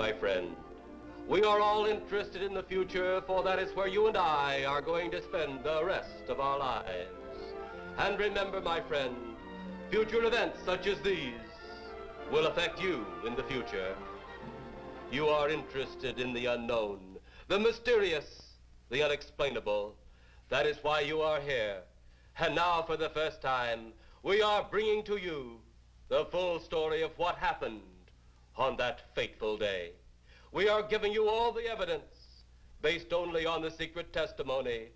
my friend. We are all interested in the future, for that is where you and I are going to spend the rest of our lives. And remember, my friend, future events such as these will affect you in the future. You are interested in the unknown, the mysterious, the unexplainable. That is why you are here. And now, for the first time, we are bringing to you the full story of what happened on that fateful day. We are giving you all the evidence based only on the secret testimony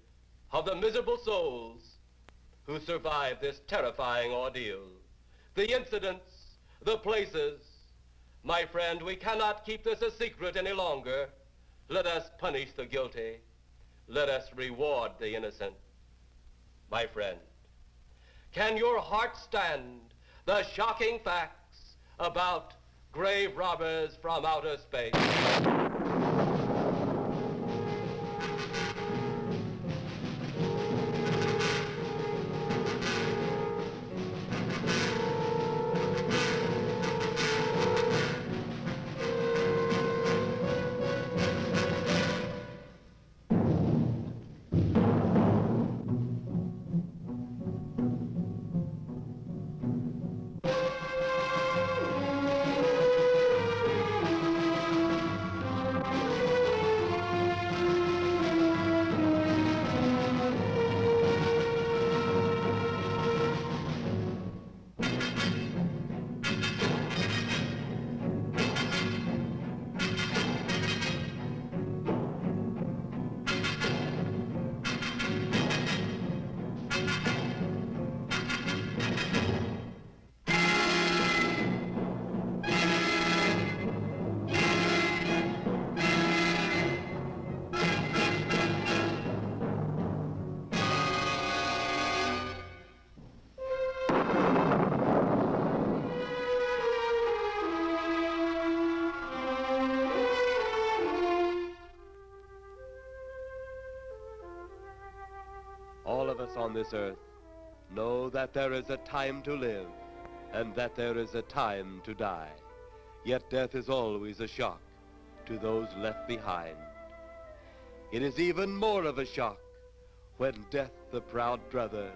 of the miserable souls who survived this terrifying ordeal. The incidents, the places. My friend, we cannot keep this a secret any longer. Let us punish the guilty. Let us reward the innocent. My friend, can your heart stand the shocking facts about grave robbers from outer space? All of us on this earth know that there is a time to live and that there is a time to die. Yet death is always a shock to those left behind. It is even more of a shock when death, the proud brother,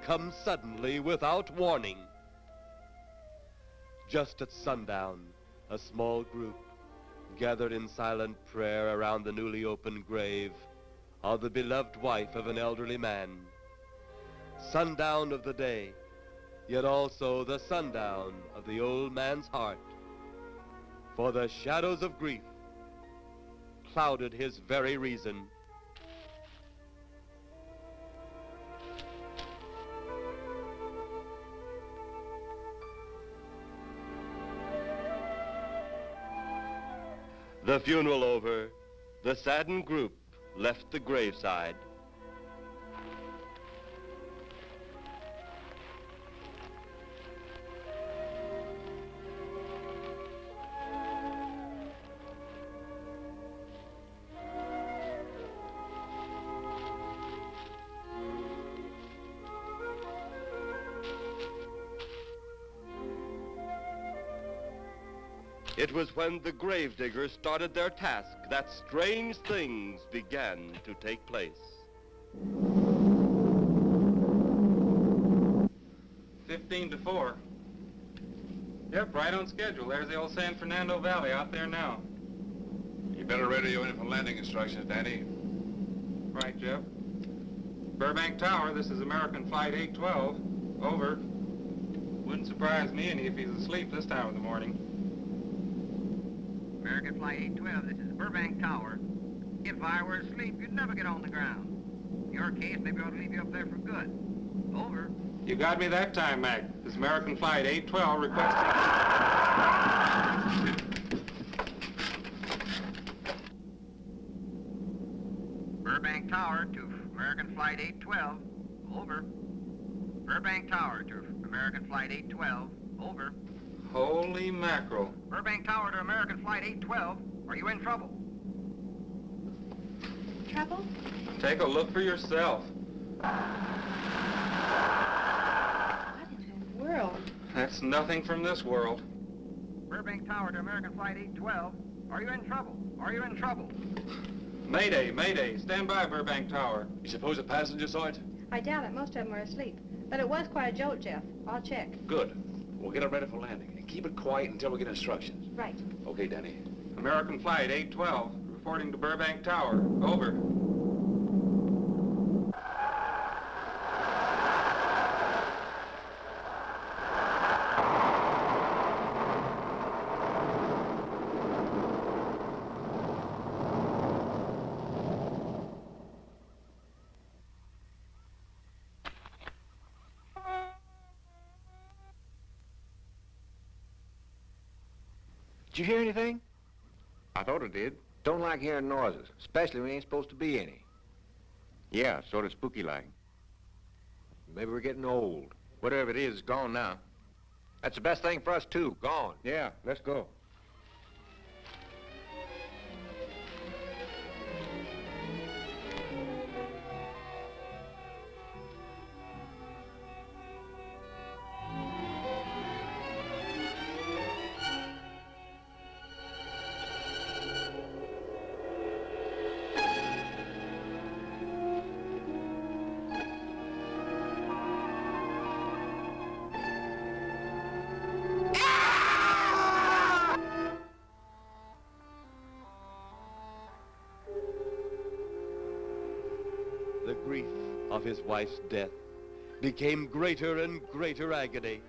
comes suddenly without warning. Just at sundown, a small group gathered in silent prayer around the newly opened grave of the beloved wife of an elderly man. Sundown of the day, yet also the sundown of the old man's heart. For the shadows of grief clouded his very reason. The funeral over, the saddened group left the graveside. It was when the gravediggers started their task that strange things began to take place. 15-4. Yep, right on schedule. There's the old San Fernando Valley out there now. You better radio in for landing instructions, Danny. Right, Jeff. Burbank Tower, this is American Flight 812. Over. Wouldn't surprise me any if he's asleep this time of the morning. American Flight 812, this is Burbank Tower. If I were asleep, you'd never get on the ground. In your case, maybe I ought to leave you up there for good. Over. You got me that time, Mac. This is American Flight 812 requesting... Burbank Tower to American Flight 812. Over. Burbank Tower to American Flight 812. Over. Holy mackerel. Burbank Tower to American Flight 812. Are you in trouble? Trouble? Take a look for yourself. What in the world? That's nothing from this world. Burbank Tower to American Flight 812. Are you in trouble? Are you in trouble? Mayday, mayday. Stand by, Burbank Tower. You suppose a passenger saw it? I doubt it. Most of them are asleep. But it was quite a jolt, Jeff. I'll check. Good. We'll get it ready for landing. And keep it quiet until we get instructions. Right. Okay, Danny. American Flight 812, reporting to Burbank Tower. Over. Did you hear anything? I thought it did. Don't like hearing noises, especially when there ain't supposed to be any. Yeah, sort of spooky-like. Maybe we're getting old. Whatever it is, it's gone now. That's the best thing for us, too. Gone. Yeah, let's go. The grief of his wife's death became greater and greater agony.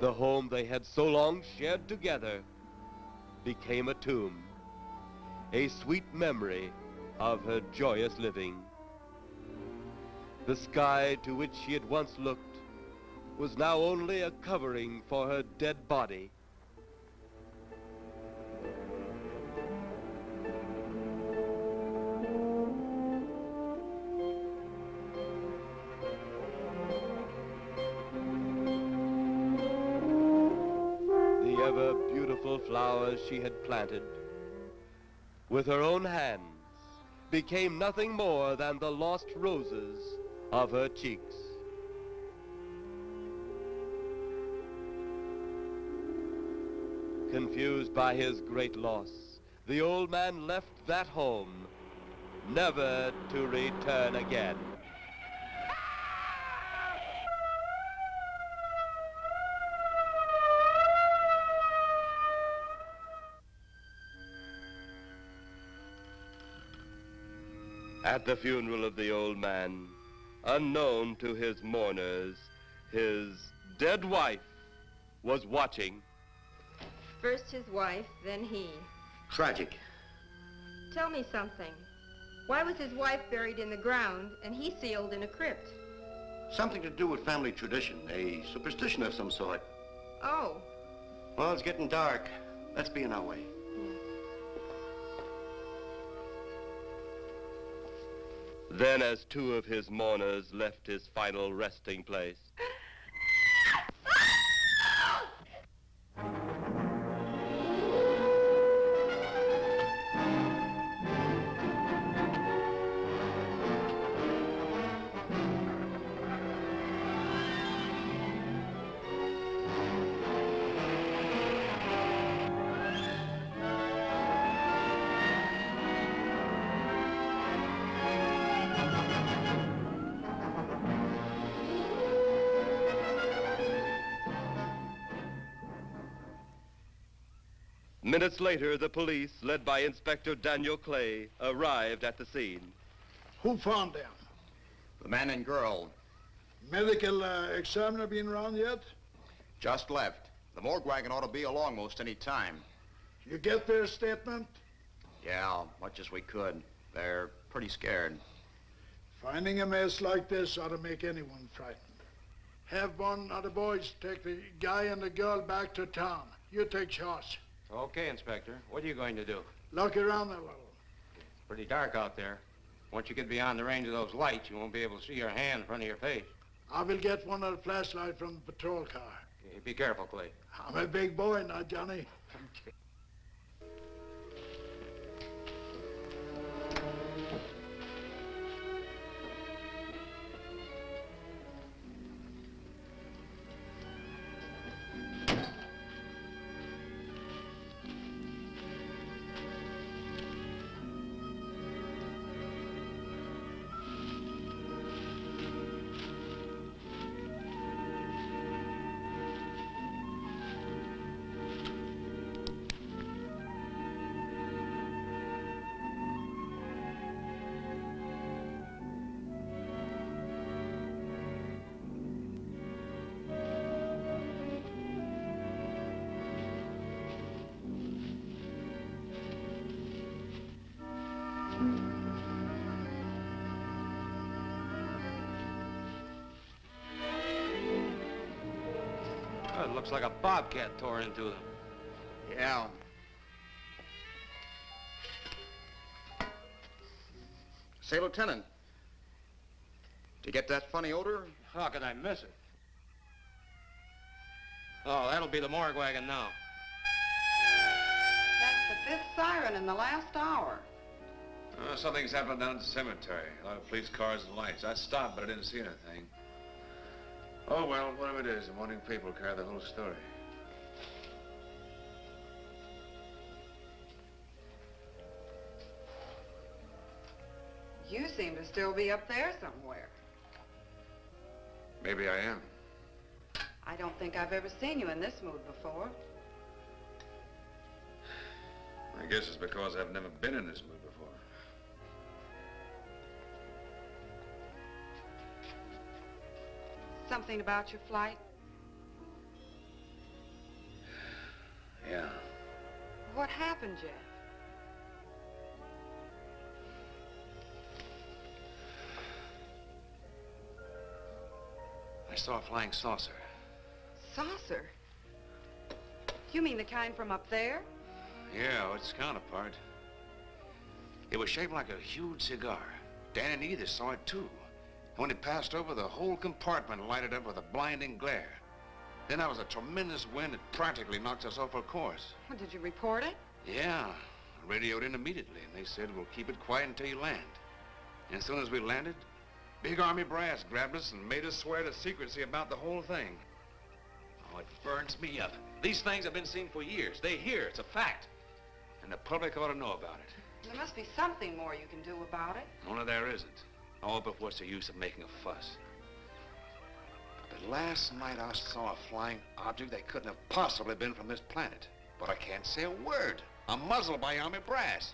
The home they had so long shared together became a tomb, a sweet memory of her joyous living. The sky to which she had once looked was now only a covering for her dead body. The ever-beautiful flowers she had planted with her own hands became nothing more than the lost roses of her cheeks. Confused by his great loss, the old man left that home, never to return again. At the funeral of the old man, unknown to his mourners, his dead wife was watching. First his wife, then he. Tragic. Tell me something. Why was his wife buried in the ground and he sealed in a crypt? Something to do with family tradition, a superstition of some sort. Oh. Well, it's getting dark. Let's be on our way. Then, as two of his mourners left his final resting place, minutes later, the police, led by Inspector Daniel Clay, arrived at the scene. Who found them? The man and girl. Medical examiner been around yet? Just left. The morgue wagon ought to be along most any time. You get their statement? Yeah, much as we could. They're pretty scared. Finding a mess like this ought to make anyone frightened. Have one of the boys take the guy and the girl back to town. You take charge. Okay, Inspector. What are you going to do? Look around a little. It's pretty dark out there. Once you get beyond the range of those lights, you won't be able to see your hand in front of your face. I will get one of the flashlights from the patrol car. Okay, be careful, Clay. I'm a big boy now, Johnny. it looks like a bobcat tore into them. Yeah. Say, Lieutenant, did you get that funny odor? How could I miss it? Oh, that'll be the morgue wagon now. That's the 5th siren in the last hour. Something's happened down at the cemetery. A lot of police cars and lights. I stopped, but I didn't see anything. Oh, well, whatever it is, the morning people carry the whole story. You seem to still be up there somewhere. Maybe I am. I don't think I've ever seen you in this mood before. I guess it's because I've never been in this mood before. Something about your flight? Yeah. What happened, Jeff? I saw a flying saucer. Saucer? You mean the kind from up there? Yeah, its counterpart. It was shaped like a huge cigar. Dan and Edith saw it, too. And when it passed over, the whole compartment lighted up with a blinding glare. Then there was a tremendous wind that practically knocked us off our course. Well, did you report it? Yeah. I radioed in immediately, and they said, we'll keep it quiet until you land. And as soon as we landed, big army brass grabbed us and made us swear to secrecy about the whole thing. Oh, it burns me up. These things have been seen for years. They hear, it's a fact. And the public ought to know about it. There must be something more you can do about it. Only there isn't. Oh, but what's the use of making a fuss? But last night I saw a flying object that couldn't have possibly been from this planet. But I can't say a word. I'm muzzled by army brass.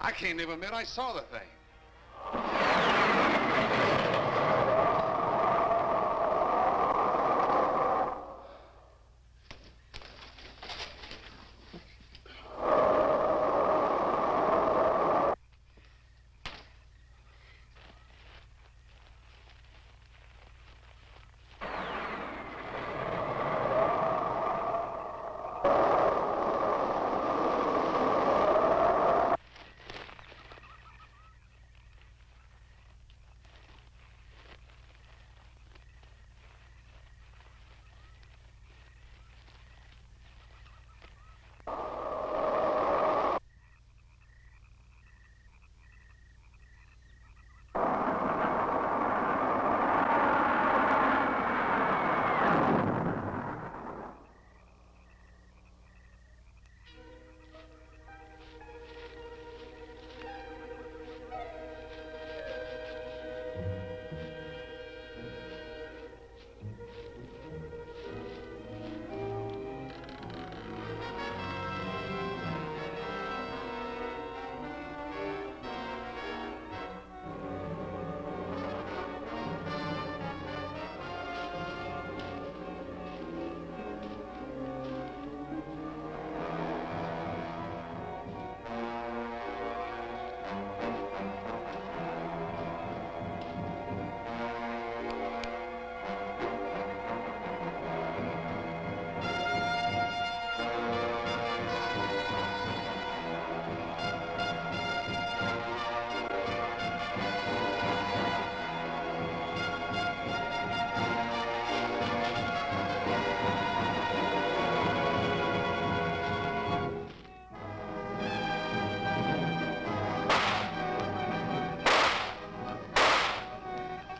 I can't even admit I saw the thing.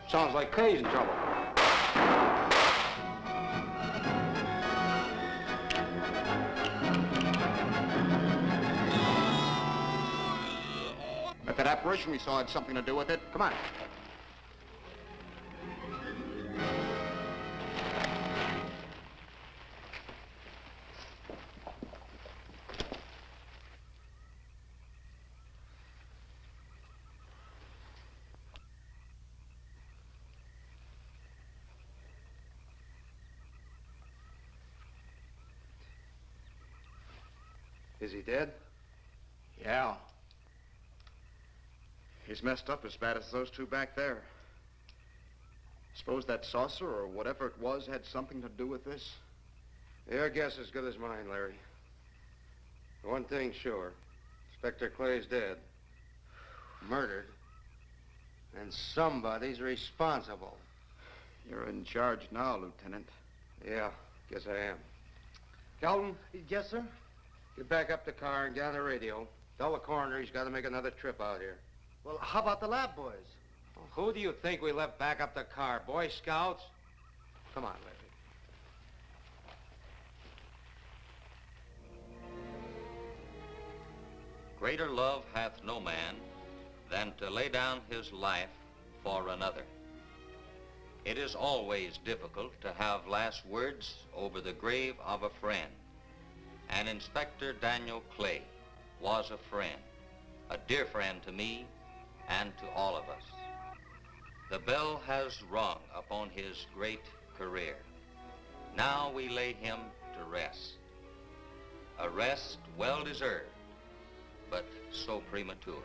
Sounds like crazy trouble. If that apparition we saw had something to do with it, come on. Is he dead? Yeah. He's messed up as bad as those two back there. Suppose that saucer or whatever it was had something to do with this? Your guess is as good as mine, Larry. One thing's sure. Inspector Clay's dead. Murdered. And somebody's responsible. You're in charge now, Lieutenant. Yeah, guess I am. Calton? Yes, sir? Get back up the car and gather radio. Tell the coroner he's got to make another trip out here. Well, how about the lab boys? Well, who do you think we left back up the car? Boy Scouts? Come on, Larry. Greater love hath no man than to lay down his life for another. It is always difficult to have last words over the grave of a friend. And Inspector Daniel Clay was a friend, a dear friend to me and to all of us. The bell has rung upon his great career. Now we lay him to rest. A rest well deserved, but so premature.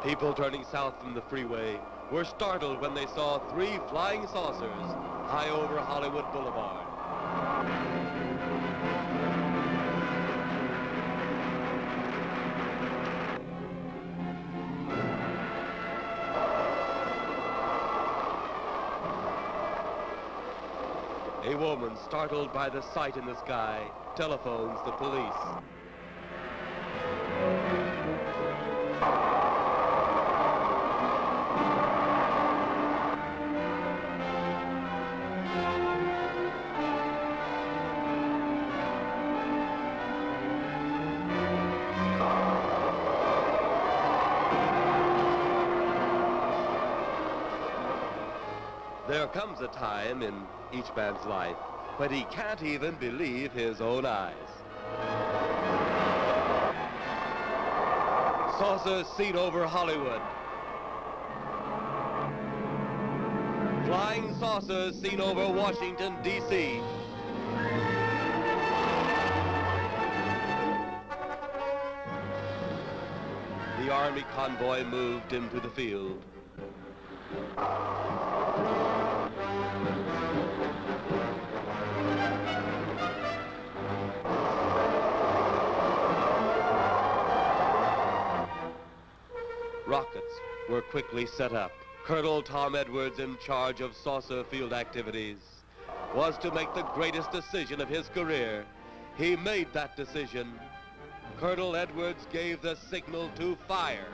People turning south from the freeway were startled when they saw 3 flying saucers high over Hollywood Boulevard. A woman, startled by the sight in the sky, telephones the police. There comes a time in each man's life when he can't even believe his own eyes. Saucers seen over Hollywood. Flying saucers seen over Washington, D.C. The Army convoy moved into the field. Rockets were quickly set up. Colonel Tom Edwards, in charge of saucer field activities, was to make the greatest decision of his career. He made that decision. Colonel Edwards gave the signal to fire.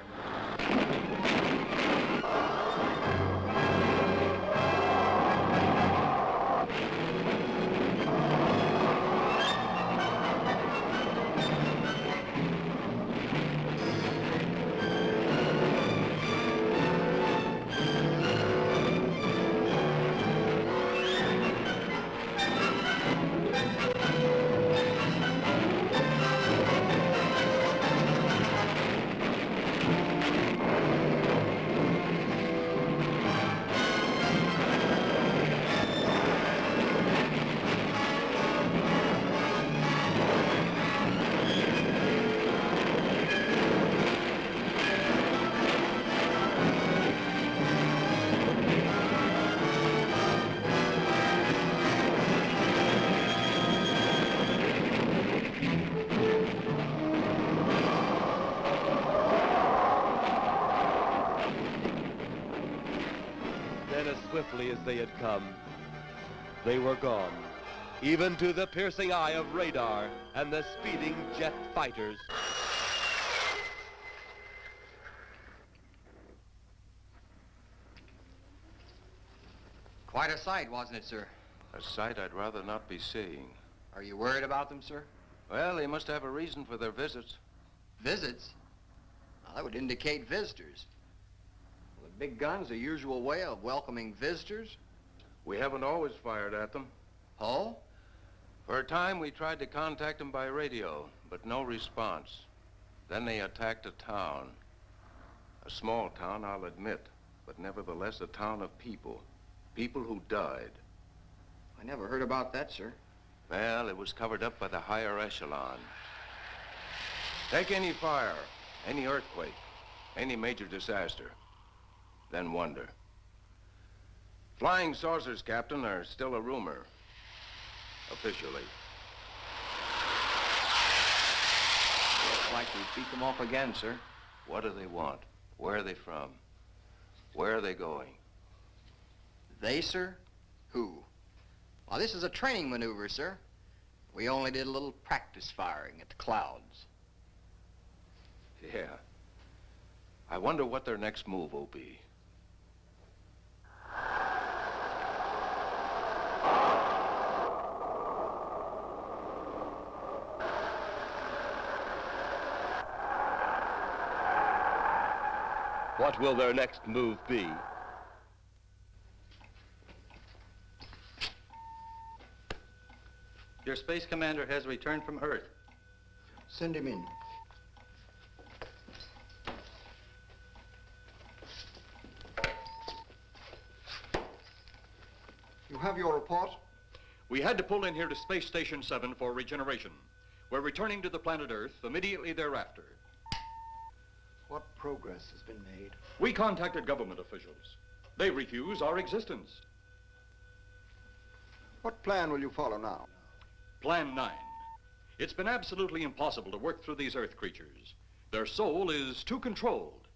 Swiftly as they had come, they were gone, even to the piercing eye of radar and the speeding jet fighters. Quite a sight, wasn't it, sir? A sight I'd rather not be seeing. Are you worried about them, sir? Well, they must have a reason for their visits. Visits? Well, that would indicate visitors. Well, the big gun's the usual way of welcoming visitors. We haven't always fired at them. Oh? For a time, we tried to contact them by radio, but no response. Then they attacked a town. A small town, I'll admit, but nevertheless a town of people. People who died. I never heard about that, sir. Well, it was covered up by the higher echelon. Take any fire, any earthquake, any major disaster, then wonder. Flying saucers, Captain, are still a rumor, officially. Looks like we beat them off again, sir. What do they want? Where are they from? Where are they going? They, sir? Who? Well, this is a training maneuver, sir. We only did a little practice firing at the clouds. Yeah. I wonder what their next move will be. What will their next move be? Your space commander has returned from Earth. Send him in. You have your report? We had to pull in here to Space Station 7 for regeneration. We're returning to the planet Earth immediately thereafter. What progress has been made? We contacted government officials. They refuse our existence. What plan will you follow now? Plan 9. It's been absolutely impossible to work through these Earth creatures. Their soul is too controlled.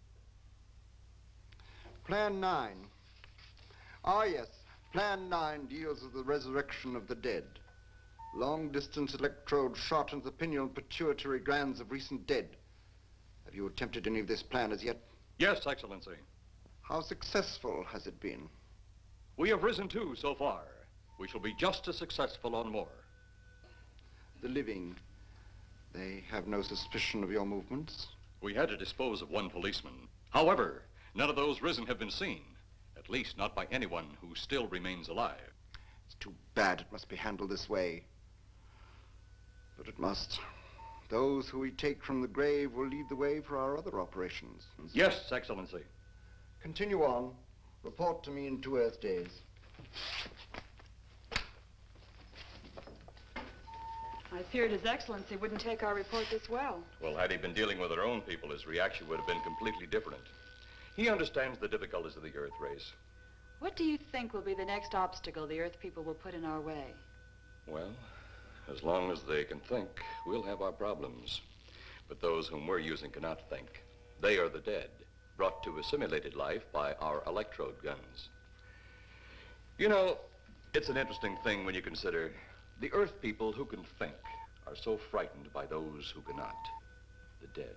Plan 9. Ah, yes. Plan 9 deals with the resurrection of the dead. Long-distance electrode shot into the pineal and pituitary glands of recent dead. Have you attempted any of this plan as yet? Yes, Excellency. How successful has it been? We have risen 2 so far. We shall be just as successful on more. The living, they have no suspicion of your movements? We had to dispose of 1 policeman. However, none of those risen have been seen. At least not by anyone who still remains alive. It's too bad it must be handled this way. But it must. Those who we take from the grave will lead the way for our other operations. Yes, Excellency. Continue on. Report to me in 2 Earth days. I feared His Excellency wouldn't take our report this well. Well, had he been dealing with our own people, his reaction would have been completely different. He understands the difficulties of the Earth race. What do you think will be the next obstacle the Earth people will put in our way? Well, as long as they can think, we'll have our problems. But those whom we're using cannot think. They are the dead, brought to a simulated life by our electrode guns. You know, it's an interesting thing when you consider the Earth people who can think are so frightened by those who cannot, the dead.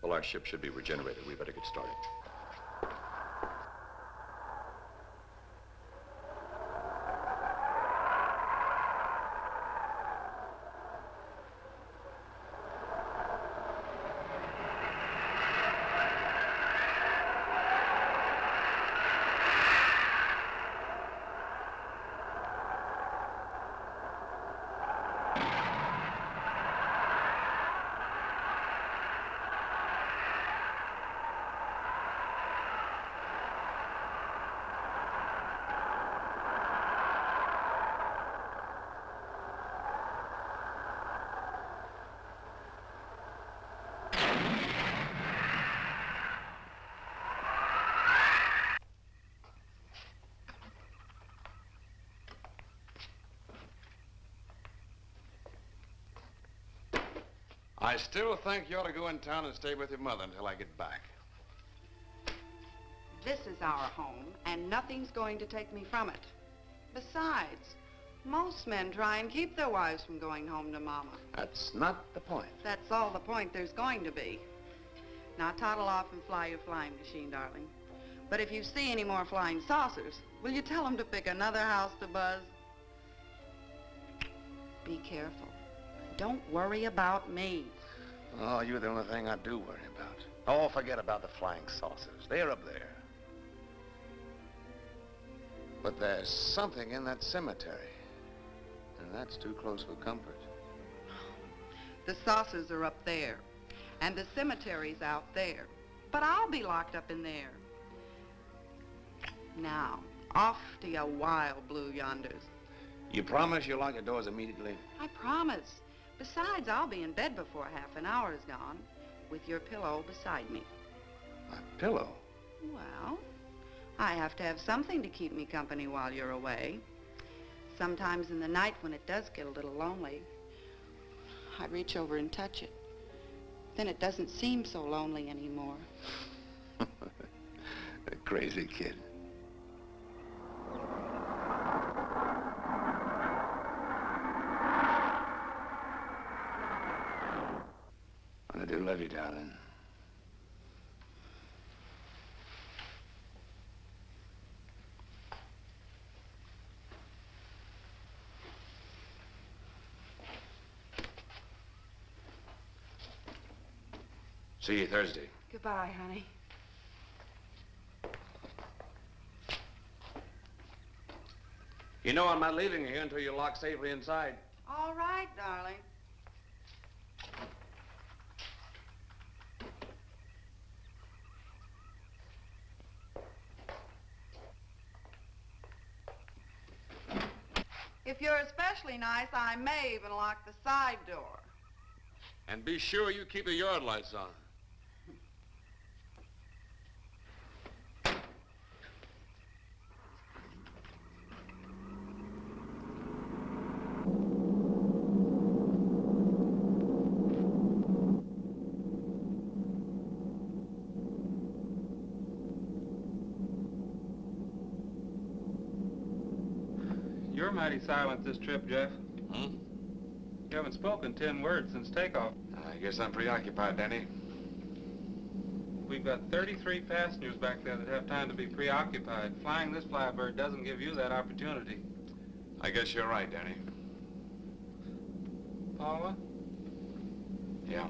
Well, our ship should be regenerated. We better get started. I still think you ought to go in town and stay with your mother until I get back. This is our home, and nothing's going to take me from it. Besides, most men try and keep their wives from going home to Mama. That's not the point. That's all the point there's going to be. Now toddle off and fly your flying machine, darling. But if you see any more flying saucers, will you tell them to pick another house to buzz? Be careful. Don't worry about me. Oh, you're the only thing I do worry about. Oh, forget about the flying saucers. They're up there. But there's something in that cemetery. And that's too close for comfort. The saucers are up there, and the cemetery's out there. But I'll be locked up in there. Now, off to your wild blue yonders. You promise you'll lock your doors immediately? I promise. Besides, I'll be in bed before half an hour is gone, with your pillow beside me. My pillow? Well, I have to have something to keep me company while you're away. Sometimes in the night when it does get a little lonely, I reach over and touch it. Then it doesn't seem so lonely anymore. A crazy kid. I do love you, darling. See you Thursday. Goodbye, honey. You know I'm not leaving you here until you're locked safely inside. All right, darling. If you're especially nice, I may even lock the side door. And be sure you keep the yard lights on. You're mighty silent this trip, Jeff. Hmm? You haven't spoken 10 words since takeoff. I guess I'm preoccupied, Danny. We've got 33 passengers back there that have time to be preoccupied. Flying this flybird doesn't give you that opportunity. I guess you're right, Danny. Paula? Yeah.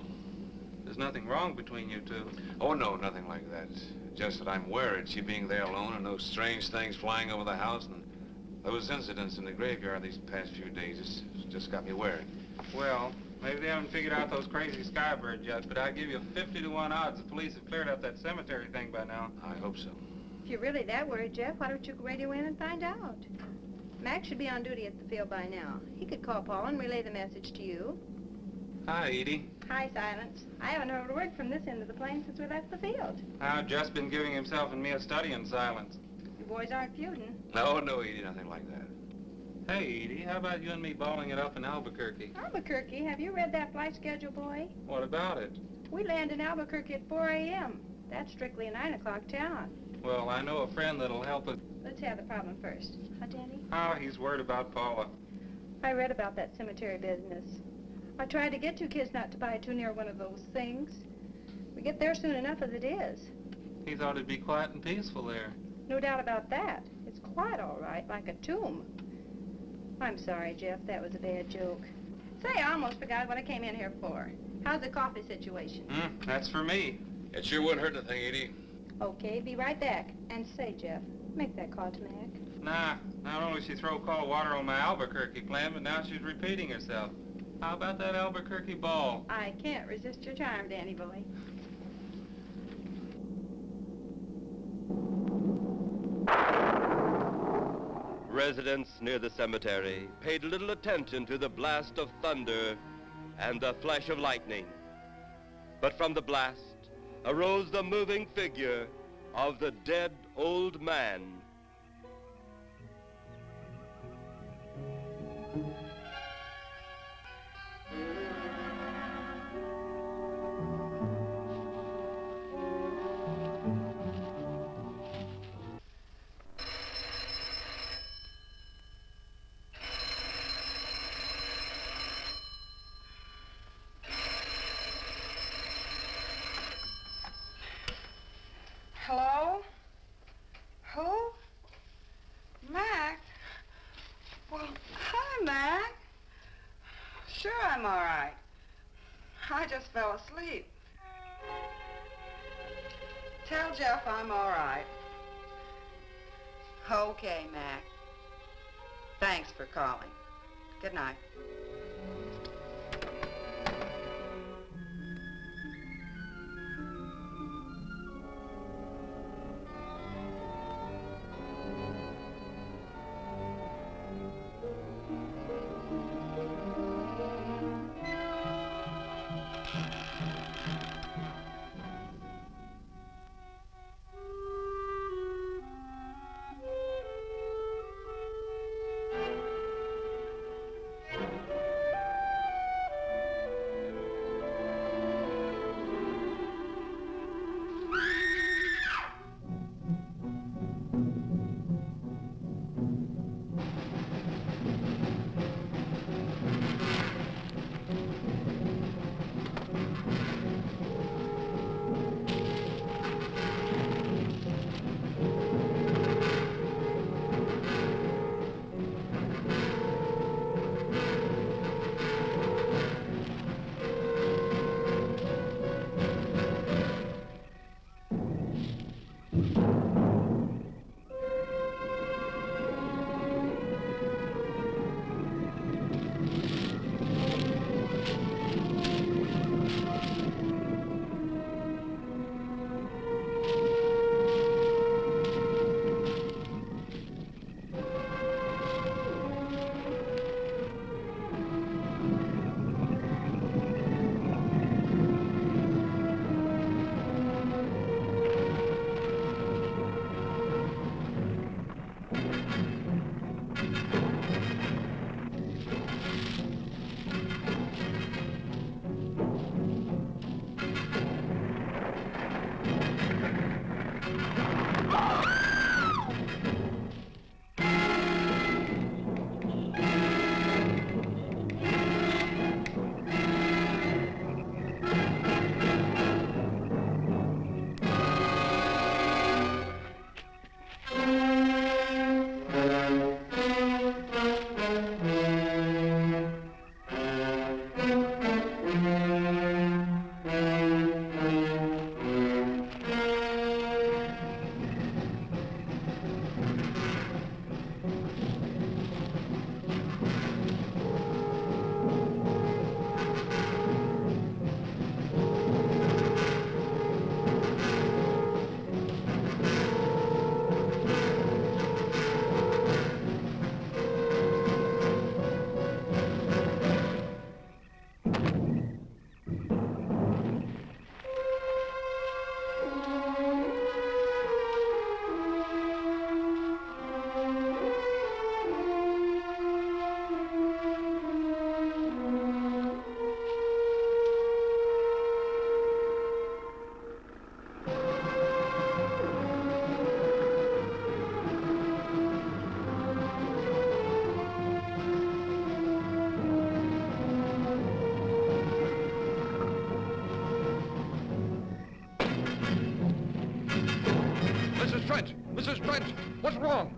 There's nothing wrong between you two. Oh, no, nothing like that. Just that I'm worried, she being there alone and those strange things flying over the house and those incidents in the graveyard these past few days. It's just got me worried. Well, maybe they haven't figured out those crazy skybirds yet, but I'd give you 50 to 1 odds the police have cleared up that cemetery thing by now. I hope so. If you're really that worried, Jeff, why don't you radio in and find out? Mac should be on duty at the field by now. He could call Paul and relay the message to you. Hi, Edie. Hi, Silence. I haven't heard a word from this end of the plane since we left the field. I've just been giving himself and me a study in silence. You boys aren't feuding. No, Edie, nothing like that. Hey, Edie, how about you and me balling it up in Albuquerque? Albuquerque? Have you read that flight schedule, boy? What about it? We land in Albuquerque at 4 a.m. That's strictly a 9 o'clock town. Well, I know a friend that'll help us. Let's have the problem first. Huh, Danny? Oh, he's worried about Paula. I read about that cemetery business. I tried to get you kids not to buy too near one of those things. We get there soon enough as it is. He thought it'd be quiet and peaceful there. No doubt about that. It's quite all right, like a tomb. I'm sorry, Jeff. That was a bad joke. Say, I almost forgot what I came in here for. How's the coffee situation? That's for me. It sure wouldn't hurt anything, Edie. Okay, be right back. And say, Jeff, make that call to Mac. Nah, not only she throw cold water on my Albuquerque plan, but now she's repeating herself. How about that Albuquerque ball? I can't resist your charm, Danny boy. Residents near the cemetery paid little attention to the blast of thunder and the flash of lightning. But from the blast arose the moving figure of the dead old man. Hello? Who? Mac? Well, hi, Mac. Sure, I'm all right. I just fell asleep. Tell Jeff I'm all right. Okay, Mac. Thanks for calling. Good night. Trent! Mrs. Trent! What's wrong?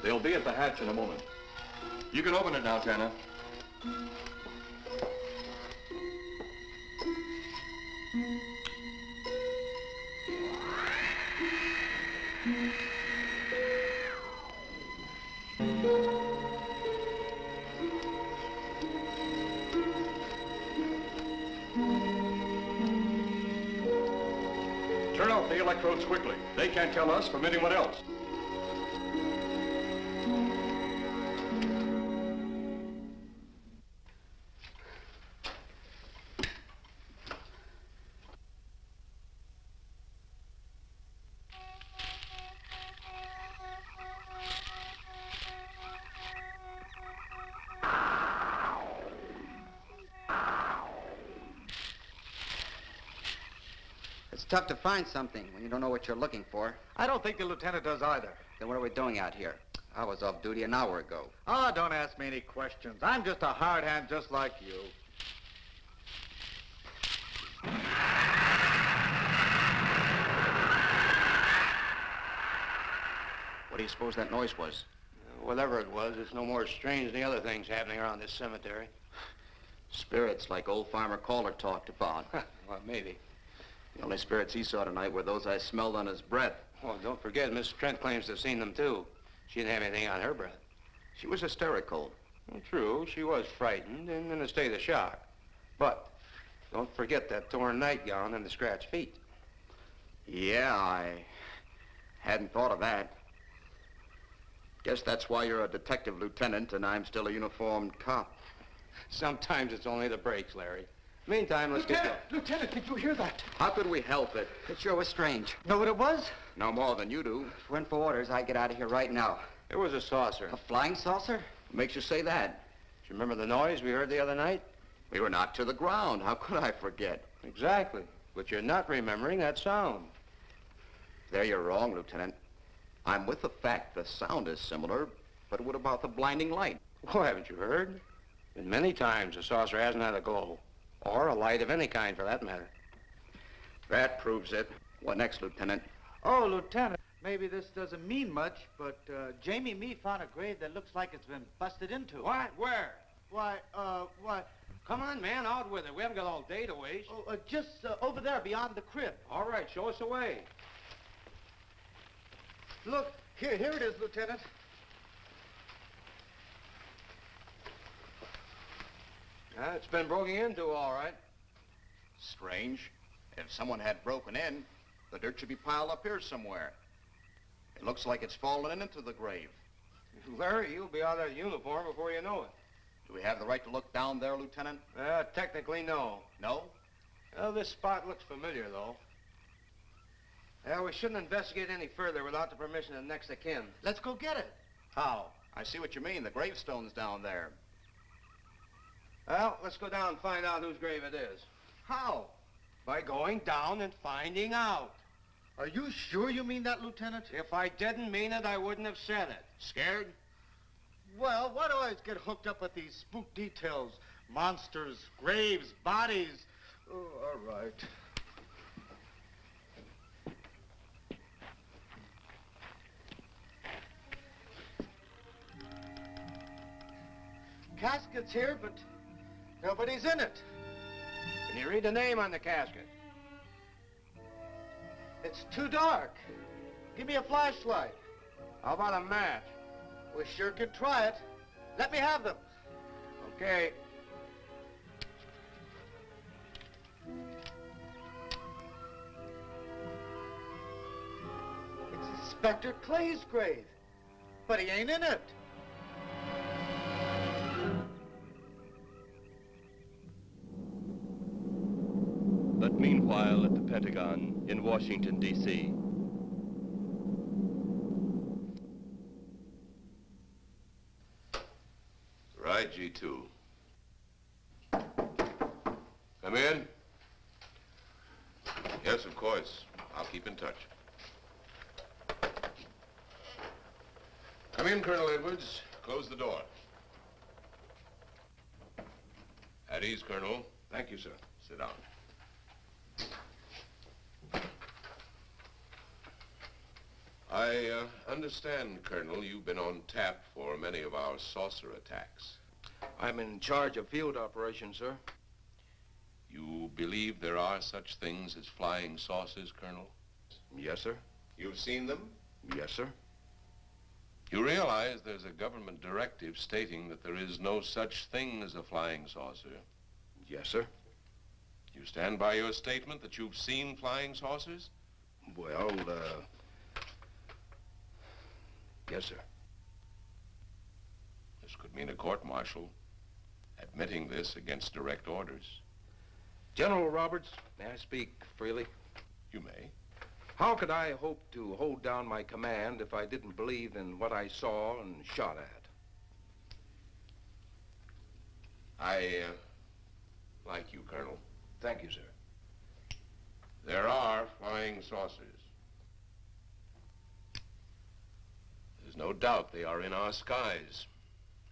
They'll be at the hatch in a moment. You can open it now, Tanner. Turn off the electrodes quickly. They can't tell us from anyone else. It's tough to find something when you don't know what you're looking for. I don't think the lieutenant does either. Then what are we doing out here? I was off duty an hour ago. Oh, don't ask me any questions. I'm just a hard hand just like you. What do you suppose that noise was? Whatever it was, it's no more strange than the other things happening around this cemetery. Spirits like old Farmer Caller talked about. Well, maybe. The only spirits he saw tonight were those I smelled on his breath. Well, don't forget, Miss Trent claims to have seen them, too. She didn't have anything on her breath. She was hysterical. Well, true, she was frightened and in a state of shock. But don't forget that torn nightgown and the scratched feet. Yeah, I hadn't thought of that. Guess that's why you're a detective lieutenant and I'm still a uniformed cop. Sometimes it's only the breaks, Larry. Meantime, let's get going. Lieutenant, did you hear that? How could we help it? It sure was strange. Know what it was? No more than you do. If it went for orders, I'd get out of here right now. It was a saucer. A flying saucer? What makes you say that? Do you remember the noise we heard the other night? We were knocked to the ground. How could I forget? Exactly. But you're not remembering that sound. There you're wrong, Lieutenant. I'm with the fact the sound is similar, but what about the blinding light? Oh, haven't you heard? Been many times the saucer hasn't had a glow. Or a light of any kind, for that matter. That proves it. What next, Lieutenant? Oh, Lieutenant, maybe this doesn't mean much, but Jamie Mee found a grave that looks like it's been busted into. What? Where? Why? Come on, man, out with it. We haven't got all day to waste. Oh, just over there beyond the crib. All right, show us the way. Look, here it is, Lieutenant. It's been broken into, all right. Strange. If someone had broken in, the dirt should be piled up here somewhere. It looks like it's fallen into the grave. Larry, you'll be out of that uniform before you know it. Do we have the right to look down there, Lieutenant? Technically, no. No? Well, this spot looks familiar, though. We shouldn't investigate any further without the permission of next of kin. Let's go get it. How? I see what you mean. The gravestone's down there. Well, let's go down and find out whose grave it is. How? By going down and finding out. Are you sure you mean that, Lieutenant? If I didn't mean it, I wouldn't have said it. Scared? Well, why do I always get hooked up with these spook details? Monsters, graves, bodies. Oh, all right. Casket's here, but nobody's in it. Can you read the name on the casket? It's too dark. Give me a flashlight. How about a match? We sure could try it. Let me have them. Okay. It's Inspector Clay's grave, but he ain't in it. But meanwhile, at the Pentagon in Washington, D.C., Right, G2. Come in. Yes, of course. I'll keep in touch. Come in, Colonel Edwards. Close the door. At ease, Colonel. Thank you, sir. Sit down. I understand, Colonel, you've been on tap for many of our saucer attacks. I'm in charge of field operations, sir. You believe there are such things as flying saucers, Colonel? Yes, sir. You've seen them? Yes, sir. You realize there's a government directive stating that there is no such thing as a flying saucer? Yes, sir. You stand by your statement that you've seen flying saucers? Well, yes, sir. This could mean a court-martial, admitting this against direct orders. General Roberts, may I speak freely? You may. How could I hope to hold down my command if I didn't believe in what I saw and shot at? I like you, Colonel. Thank you, sir. There are flying saucers. There's no doubt they are in our skies.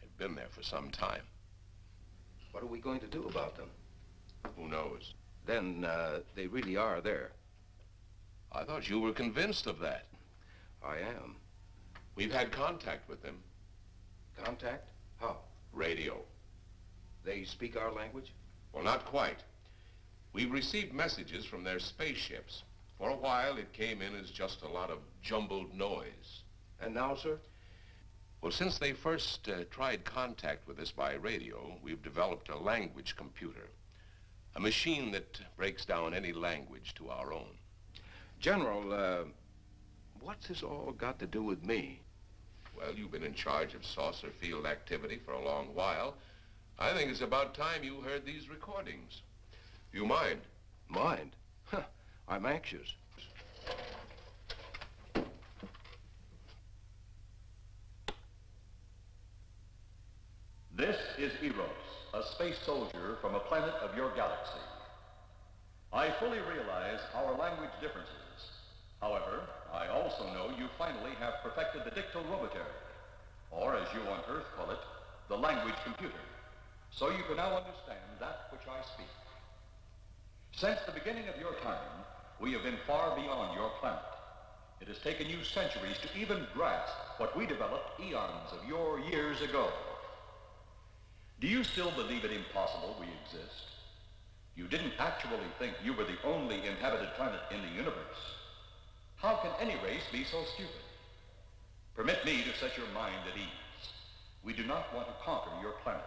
They've been there for some time. What are we going to do about them? Who knows? Then, they really are there. I thought you were convinced of that. I am. We've had contact with them. Contact? How? Radio. They speak our language? Well, not quite. We've received messages from their spaceships. For a while, it came in as just a lot of jumbled noise. And now, sir? Well, since they first tried contact with us by radio, we've developed a language computer. A machine that breaks down any language to our own. General, what's this all got to do with me? Well, you've been in charge of saucer field activity for a long while. I think it's about time you heard these recordings. Do you mind? Mind? Huh, I'm anxious. This is Eros, a space soldier from a planet of your galaxy. I fully realize our language differences. However, I also know you finally have perfected the dictorobotery, or as you on Earth call it, the language computer, so you can now understand that which I speak. Since the beginning of your time, we have been far beyond your planet. It has taken you centuries to even grasp what we developed eons of your years ago. Do you still believe it impossible we exist? You didn't actually think you were the only inhabited planet in the universe. How can any race be so stupid? Permit me to set your mind at ease. We do not want to conquer your planet,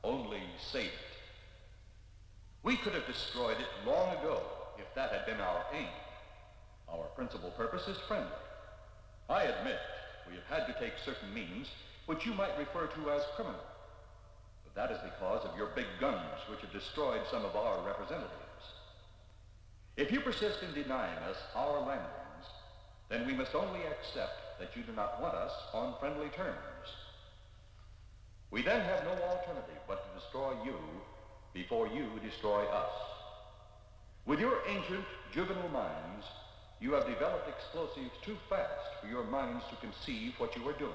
only save it. We could have destroyed it long ago if that had been our aim. Our principal purpose is friendly. I admit we have had to take certain means which you might refer to as criminal. But that is because of your big guns which have destroyed some of our representatives. If you persist in denying us our landings, then we must only accept that you do not want us on friendly terms. We then have no alternative but to destroy you before you destroy us. With your ancient juvenile minds, you have developed explosives too fast for your minds to conceive what you are doing.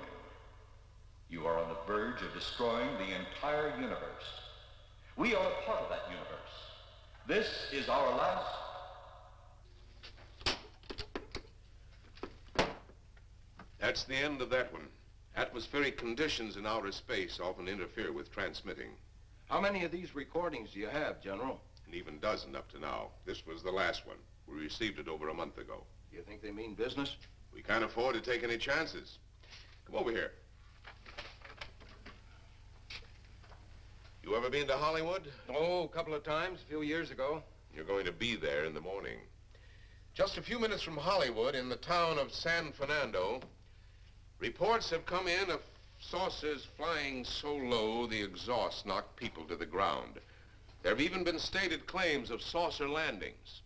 You are on the verge of destroying the entire universe. We are a part of that universe. This is our last... That's the end of that one. Atmospheric conditions in outer space often interfere with transmitting. How many of these recordings do you have, General? An even dozen up to now. This was the last one. We received it over a month ago. You think they mean business? We can't afford to take any chances. Come over here. You ever been to Hollywood? Oh, a couple of times, a few years ago. You're going to be there in the morning. Just a few minutes from Hollywood, in the town of San Fernando, reports have come in of saucers flying so low the exhaust knocked people to the ground. There have even been stated claims of saucer landings.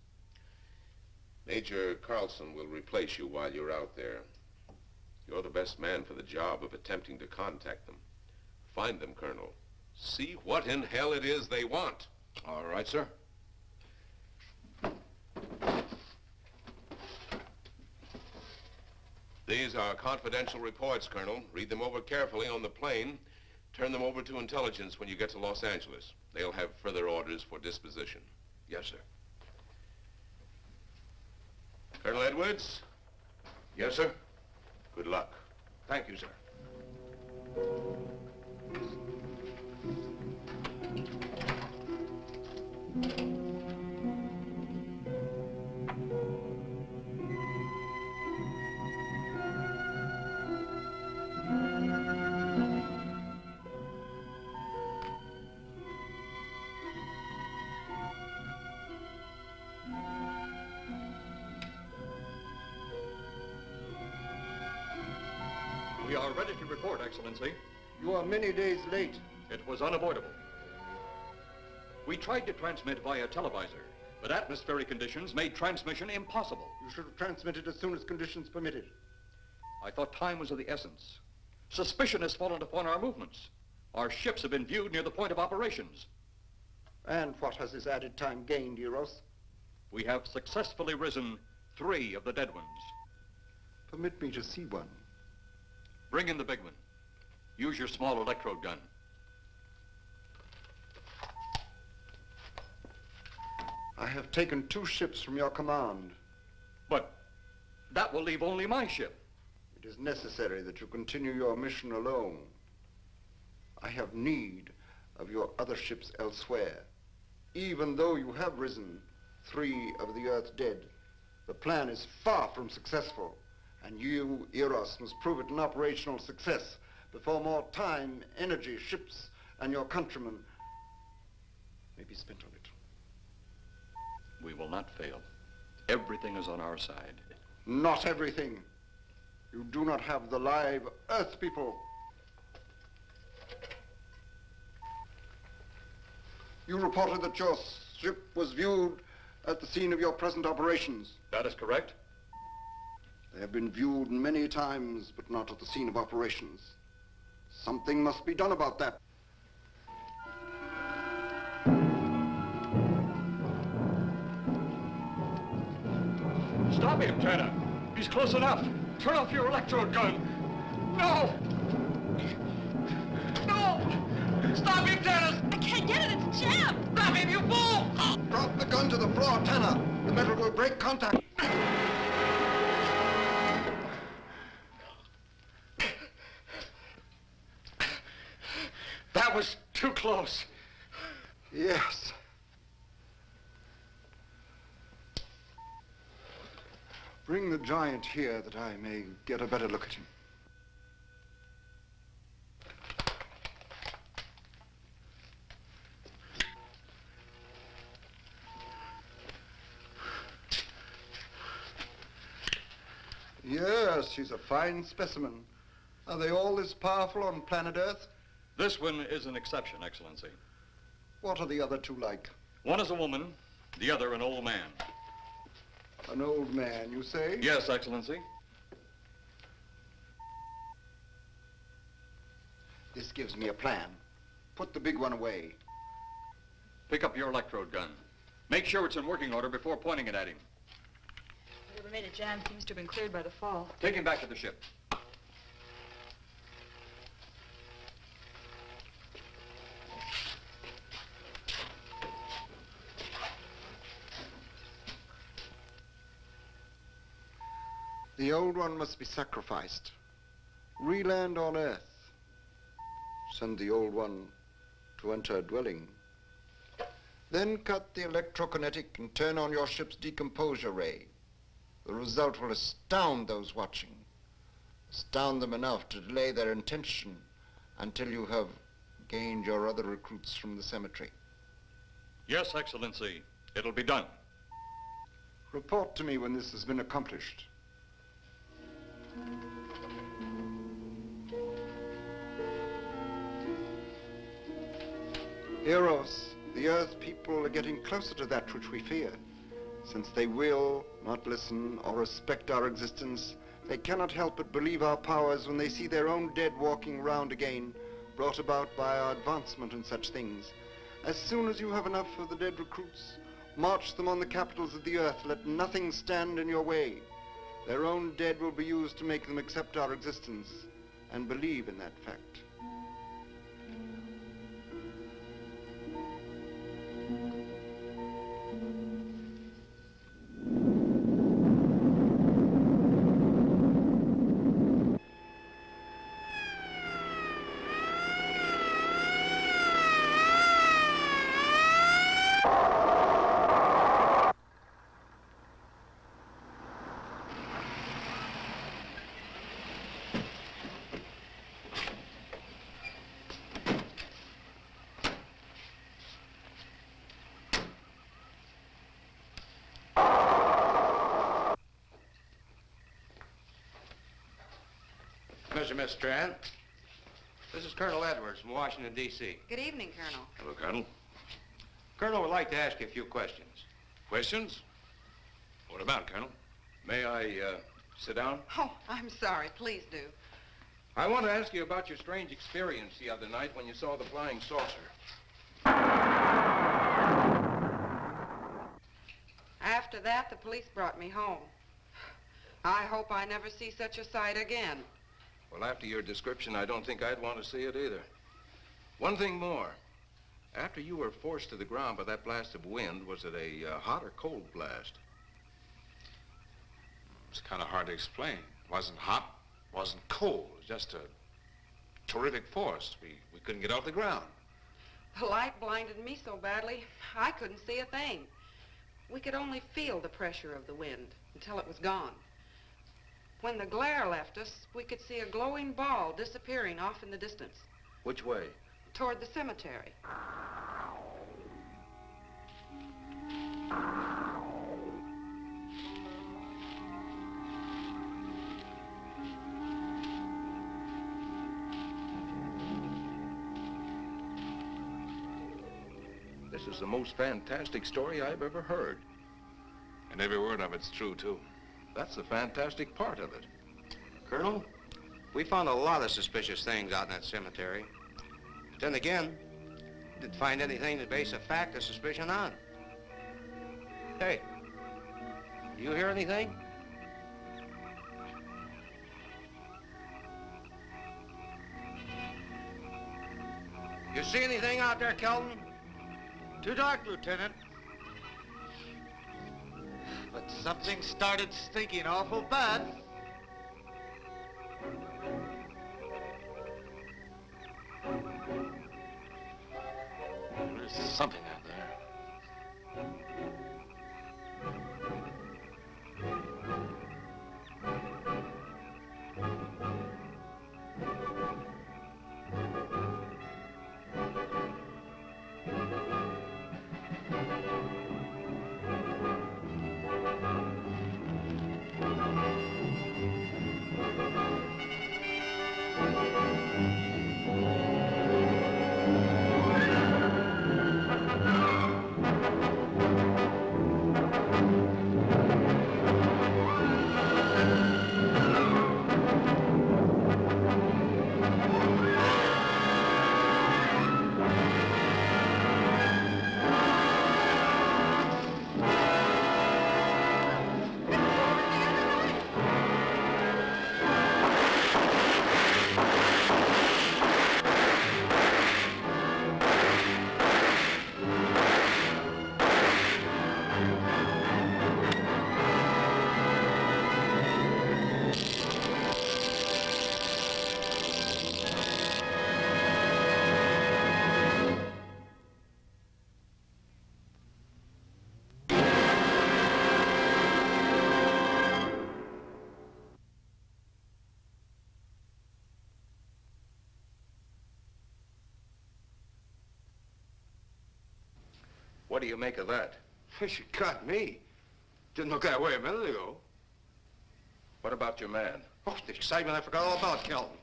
Major Carlson will replace you while you're out there. You're the best man for the job of attempting to contact them. Find them, Colonel. See what in hell it is they want. All right, sir. These are confidential reports, Colonel. Read them over carefully on the plane. Turn them over to intelligence when you get to Los Angeles. They'll have further orders for disposition. Yes, sir. Colonel Edwards? Yes, sir. Good luck. Thank you, sir. We are ready to report, Excellency. You are many days late. It was unavoidable. We tried to transmit via televisor, but atmospheric conditions made transmission impossible. You should have transmitted as soon as conditions permitted. I thought time was of the essence. Suspicion has fallen upon our movements. Our ships have been viewed near the point of operations. And what has this added time gained, Eros? We have successfully risen 3 of the dead ones. Permit me to see one. Bring in the big one. Use your small electrode gun. I have taken 2 ships from your command. But that will leave only my ship. It is necessary that you continue your mission alone. I have need of your other ships elsewhere. Even though you have risen 3 of the Earth's dead, the plan is far from successful. And you, Eros, must prove it an operational success before more time, energy, ships, and your countrymen may be spent on it. We will not fail. Everything is on our side. Not everything. You do not have the live Earth people. You reported that your ship was viewed at the scene of your present operations. That is correct. They have been viewed many times, but not at the scene of operations. Something must be done about that. Stop him, Tanner. He's close enough. Turn off your electrode gun. No! No! Stop him, Tanner! I can't get it. It's jammed. Grab him, you fool! Drop the gun to the floor, Tanner. The metal will break contact. That was too close. Yes. Bring the giant here that I may get a better look at him. Yes, she's a fine specimen. Are they all this powerful on planet Earth? This one is an exception, Excellency. What are the other two like? One is a woman, the other an old man. An old man, you say? Yes, Excellency. This gives me a plan. Put the big one away. Pick up your electrode gun. Make sure it's in working order before pointing it at him. Whatever made it jam seems to have been cleared by the fall. Take him back to the ship. The old one must be sacrificed. Re-land on Earth. Send the old one to enter a dwelling. Then cut the electrokinetic and turn on your ship's decomposure ray. The result will astound those watching. Astound them enough to delay their intention until you have gained your other recruits from the cemetery. Yes, Excellency. It'll be done. Report to me when this has been accomplished. Eros, the Earth people are getting closer to that which we fear. Since they will not listen or respect our existence, they cannot help but believe our powers when they see their own dead walking round again, brought about by our advancement and such things. As soon as you have enough of the dead recruits, march them on the capitals of the Earth. Let nothing stand in your way. Their own dead will be used to make them accept our existence and believe in that fact. Miss Strand. This is Colonel Edwards from Washington, D.C. Good evening, Colonel. Hello, Colonel. Colonel would like to ask you a few questions. Questions? What about, Colonel? May I sit down? Oh, I'm sorry. Please do. I want to ask you about your strange experience the other night when you saw the flying saucer. After that, the police brought me home. I hope I never see such a sight again. Well, after your description, I don't think I'd want to see it either. One thing more. After you were forced to the ground by that blast of wind, was it a hot or cold blast? It's kind of hard to explain. It wasn't hot, wasn't cold. It was just a terrific force. We couldn't get off the ground. The light blinded me so badly, I couldn't see a thing. We could only feel the pressure of the wind until it was gone. When the glare left us, we could see a glowing ball disappearing off in the distance. Which way? Toward the cemetery. This is the most fantastic story I've ever heard. And every word of it's true, too. That's the fantastic part of it. Colonel, we found a lot of suspicious things out in that cemetery. But then again, we didn't find anything to base a fact or suspicion on. Hey, do you hear anything? You see anything out there, Kelton? Too dark, Lieutenant. But something started stinking awful bad. There's something out there. What do you make of that? She got me. Didn't look that way a minute ago. What about your man? Oh, the excitement, I forgot all about Kelton.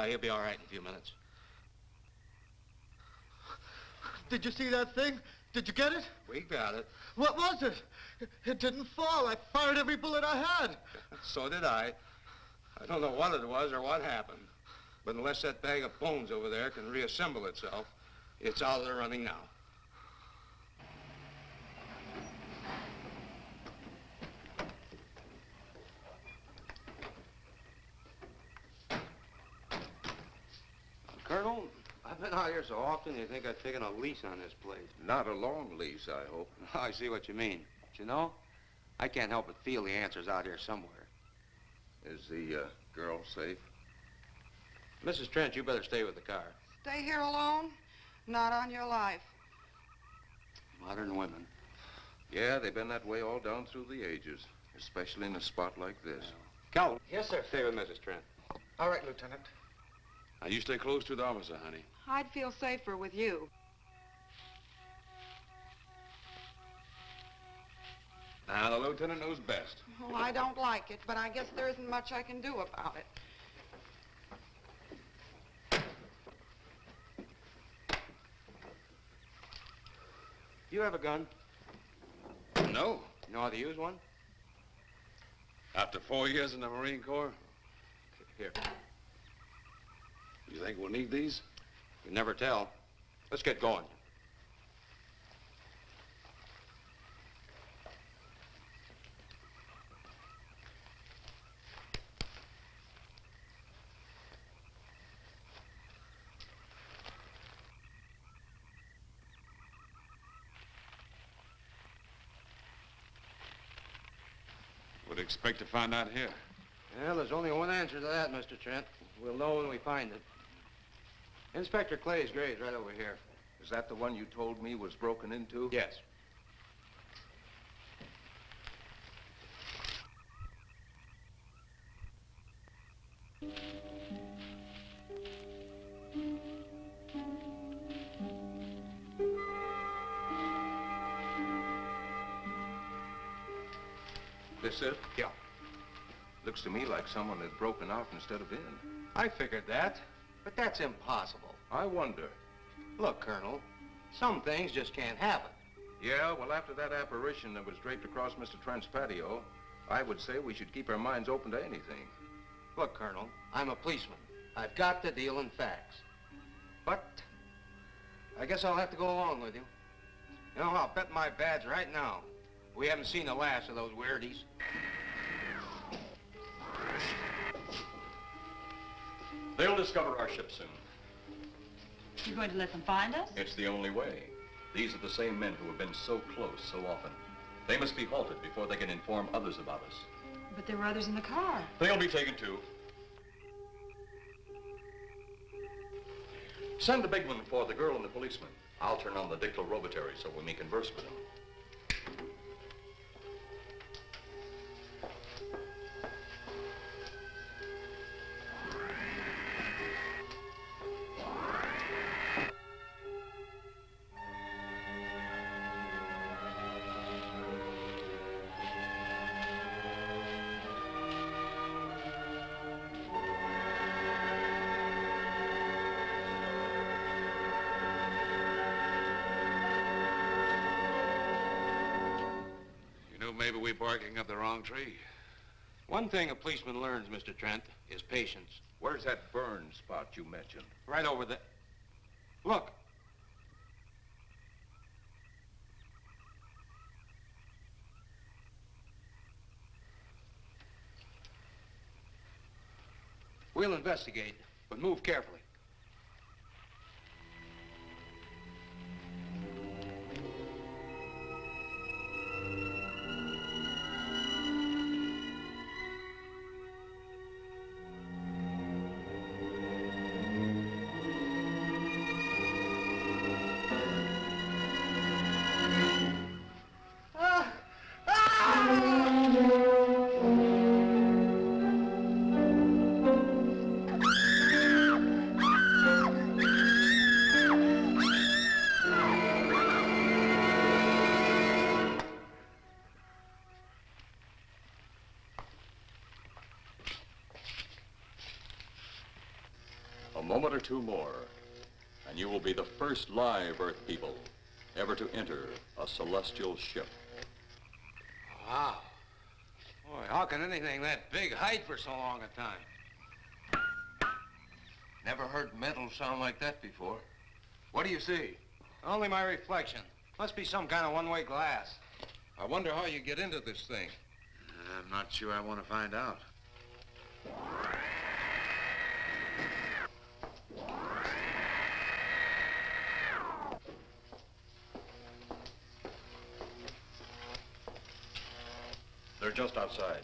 He'll be all right in a few minutes. Did you see that thing? Did you get it? We got it. What was it? It didn't fall. I fired every bullet I had. So did I. I don't know what it was or what happened. But unless that bag of bones over there can reassemble itself, it's out of the running now. Colonel, I've been out here so often, you think I've taken a lease on this place. Not a long lease, I hope. I see what you mean. But you know, I can't help but feel the answer's out here somewhere. Is the girl safe? Mrs. Trent, you better stay with the car. Stay here alone? Not on your life. Modern women. Yeah, they've been that way all down through the ages, especially in a spot like this. Calvin. Yes, sir. Stay with Mrs. Trent. All right, Lieutenant. Now, you stay close to the officer, honey. I'd feel safer with you. Now, the lieutenant knows best. Well, I don't like it, but I guess there isn't much I can do about it. You have a gun? No. You know how to use one? After 4 years in the Marine Corps? Here. You think we'll need these? You never tell. Let's get going. Would expect to find out here. Well, there's only one answer to that, Mr. Trent. We'll know when we find it. Inspector Clay's grave's right over here. Is that the one you told me was broken into? Yes. This it? Yeah. Looks to me like someone had broken out instead of in. I figured that, but that's impossible. I wonder. Look, Colonel, some things just can't happen. Yeah, well, after that apparition that was draped across Mr. Trent's patio, I would say we should keep our minds open to anything. Look, Colonel, I'm a policeman. I've got to deal in facts. But I guess I'll have to go along with you. You know, I'll bet my badge right now we haven't seen the last of those weirdies. They'll discover our ship soon. You're going to let them find us? It's the only way. These are the same men who have been so close so often. They must be halted before they can inform others about us. But there were others in the car. They'll be taken too. Send the big one for the girl and the policeman. I'll turn on the dictal robotary so we may converse with them. Maybe we're barking up the wrong tree. One thing a policeman learns, Mr. Trent, is patience. Where's that burn spot you mentioned? Right over there. Look. We'll investigate, but move carefully. moment or two more, and you will be the first live Earth people ever to enter a celestial ship. Wow. Boy, how can anything that big hide for so long a time? Never heard metal sound like that before. What do you see? Only my reflection. Must be some kind of one-way glass. I wonder how you get into this thing. I'm not sure I want to find out. They're just outside.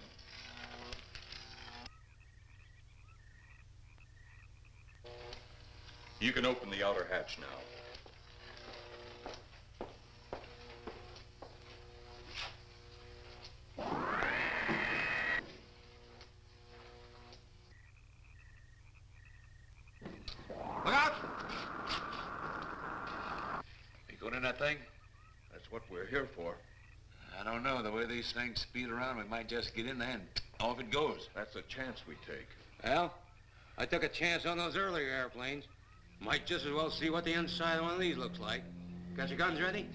You can open the outer hatch now. Look out! You going in that thing? That's what we're here for. I don't know. The way these things speed around, we might just get in there and off it goes. That's a chance we take. Well, I took a chance on those earlier airplanes. Might just as well see what the inside of one of these looks like. Got your guns ready?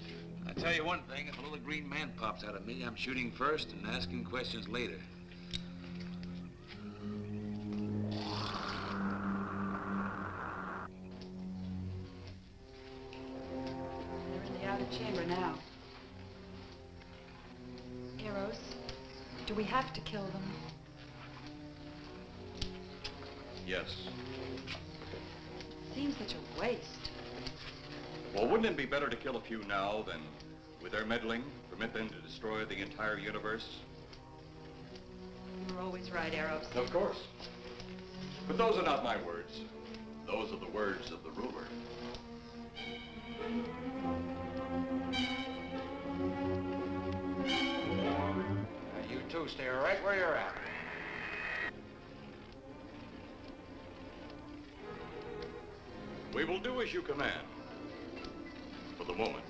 I'll tell you one thing. If a little green man pops out of me, I'm shooting first and asking questions later. They're in the outer chamber now. Eros, do we have to kill them? Yes. Seems such a waste. Well, wouldn't it be better to kill a few now than, with their meddling, permit them to destroy the entire universe? You're always right, Eros. Of course. But those are not my words. Those are the words of the ruler. You two stay right where you're at. We will do as you command. For the moment.